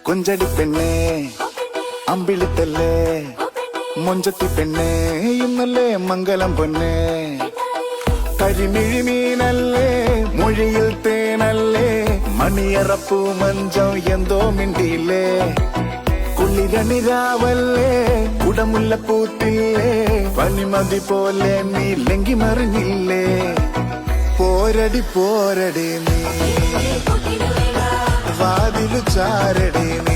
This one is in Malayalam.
കൊഞ്ചടി പെണ്ണേ അമ്പിളിത്തല്ലേ മൊഞ്ചത്തി പെണ്ണേ ഇന്നല്ലേ മംഗലം പൊന്നേ കരിമിഴിമീനല്ലേ മൊഴിയിൽ തേനല്ലേ മണിയറപ്പൂ മഞ്ചം എന്തോ മിണ്ടിയില്ലേ കുളിരണിരാവല്ലേ കുടമുല്ലപ്പൂത്തില്ലേ പനിമതി പോലെ നീ ലങ്കി മറിഞ്ഞില്ലേ പോരടി പോരടി നീ വാതിലു ചാരടി നീ